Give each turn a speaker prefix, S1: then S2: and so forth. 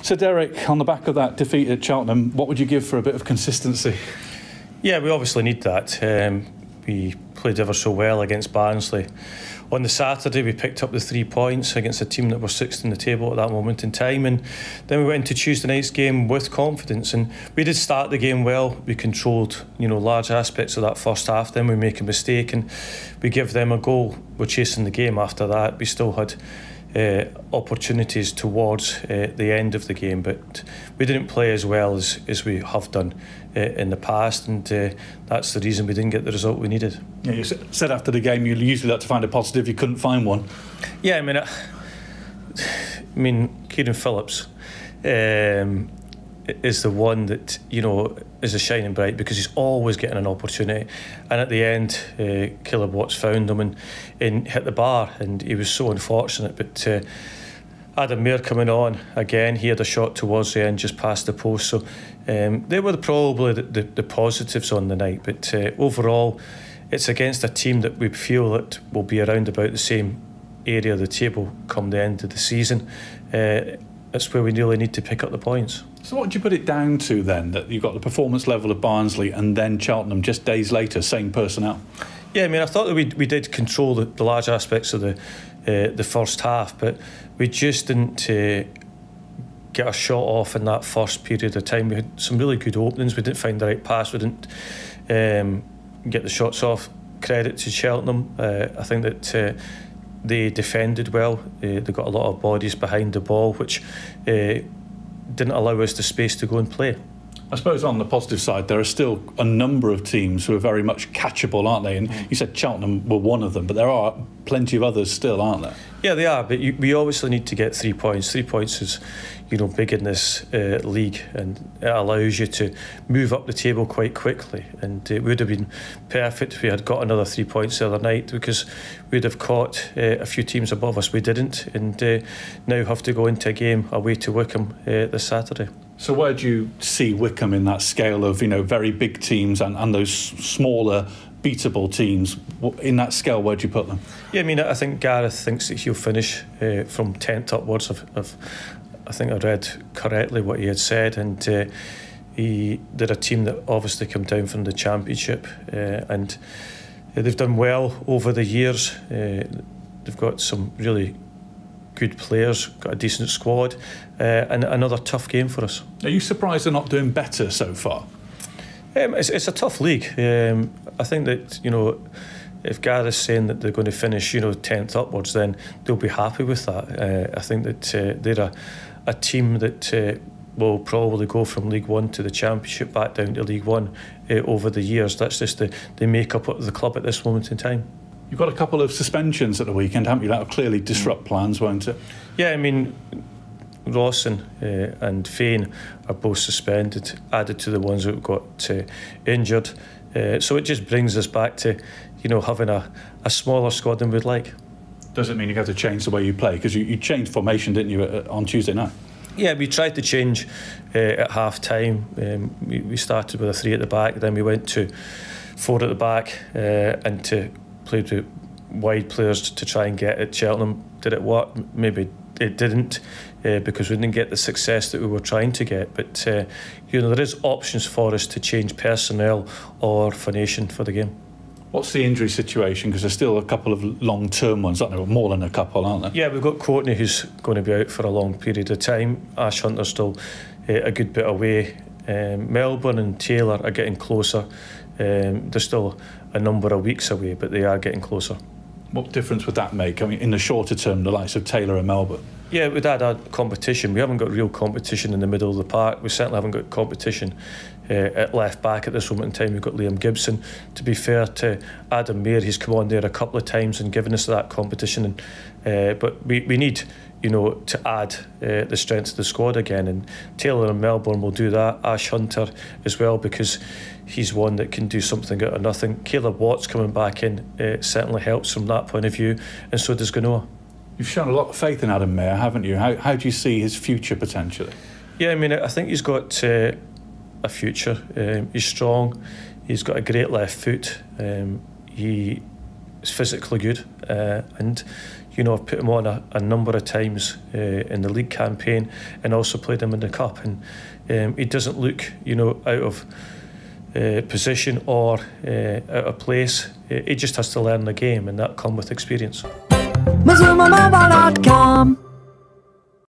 S1: So Derek, on the back of that defeat at Cheltenham, what would you give for a bit of consistency?
S2: Yeah, we obviously need that. We played ever so well against Barnsley. On the Saturday, we picked up the 3 points against a team that were sixth in the table at that moment in time, and then we went into Tuesday night's game with confidence. And we did start the game well. We controlled, large aspects of that first half. Then we make a mistake and we give them a goal. We're chasing the game after that. We still had opportunities towards the end of the game, but we didn't play as well as we have done in the past, and that's the reason we didn't get the result we needed.
S1: Yeah, you said after the game you usually like to find a positive. You couldn't find one.
S2: Yeah, I mean, Kieran Phillips is the one that is a shining bright, because he's always getting an opportunity, and at the end Caleb Watts found him and hit the bar, and he was so unfortunate. But Adam Mayer coming on again, he had a shot towards the end just past the post, so they were probably the positives on the night. But overall, it's against a team that we feel that will be around about the same area of the table come the end of the season. That's where we really need to pick up the points.
S1: So what would you put it down to then, that you've got the performance level of Barnsley and then Cheltenham just days later, same personnel?
S2: Yeah, I thought that we did control the large aspects of the first half, but we just didn't get a shot off in that first period of time. We had some really good openings. We didn't find the right pass. We didn't get the shots off. Credit to Cheltenham. I think that they defended well. They got a lot of bodies behind the ball, which didn't allow us the space to go and play.
S1: I suppose on the positive side, there are still a number of teams who are very much catchable, aren't they? And you said Cheltenham were one of them, but there are plenty of others still, aren't there?
S2: Yeah, they are, but we obviously need to get 3 points. 3 points is, big in this league, and it allows you to move up the table quite quickly. And it would have been perfect if we had got another 3 points the other night, because we'd have caught a few teams above us. We didn't, and now have to go into a game away to Wycombe this Saturday.
S1: So where do you see Wycombe in that scale of very big teams and those smaller beatable teams? In that scale, where do you put them? Yeah,
S2: I think Gareth thinks that he'll finish from 10th upwards. I think I read correctly what he had said, and they're a team that obviously come down from the Championship, and they've done well over the years. They've got some really good players, got a decent squad, and another tough game for us.
S1: Are you surprised they're not doing better so far?
S2: It's a tough league. I think that if Gareth's saying that they're going to finish 10th upwards, then they'll be happy with that. I think that they're a team that will probably go from League One to the Championship, back down to League One over the years. That's just the makeup of the club at this moment in time.
S1: You've got a couple of suspensions at the weekend, haven't you? That'll clearly disrupt plans, won't it?
S2: Yeah, Rawson and Fane are both suspended, added to the ones that got injured. So it just brings us back to, having a smaller squad than we'd like.
S1: Does it mean you have to change the way you play? Because you changed formation, didn't you, on Tuesday night?
S2: Yeah, we tried to change at half-time. We started with a 3 at the back, then we went to 4 at the back, and to play with wide players to try and get at Cheltenham. Did it work? Maybe it didn't, because we didn't get the success that we were trying to get. But there is options for us to change personnel or formation for the game.
S1: What's the injury situation? Because there's still a couple of long-term ones, aren't there? More than a couple, aren't there?
S2: Yeah, we've got Courtney, who's going to be out for a long period of time. Ash Hunter's still a good bit away. Melbourne and Taylor are getting closer. They're still a number of weeks away, but they are getting closer.
S1: What difference would that make? In the shorter term, the likes of Taylor and Melbourne?
S2: Yeah, we'd add competition. We haven't got real competition in the middle of the park. We certainly haven't got competition at left back at this moment in time. We've got Liam Gibson. To be fair to Adam Mayer, he's come on there a couple of times and given us that competition. But we need, to add the strength of the squad again. And Taylor and Melbourne will do that. Ash Hunter as well, because he's one that can do something out of nothing. Caleb Watts coming back in certainly helps from that point of view, and so does Ganoa.
S1: You've shown a lot of faith in Adam Mayer, haven't you? How do you see his future potentially?
S2: Yeah, I think he's got a future. He's strong. He's got a great left foot. He is physically good, and You know, I've put him on a number of times in the league campaign, and also played him in the cup, and he doesn't look, you know, out of position or out of place. He just has to learn the game, and that comes with experience.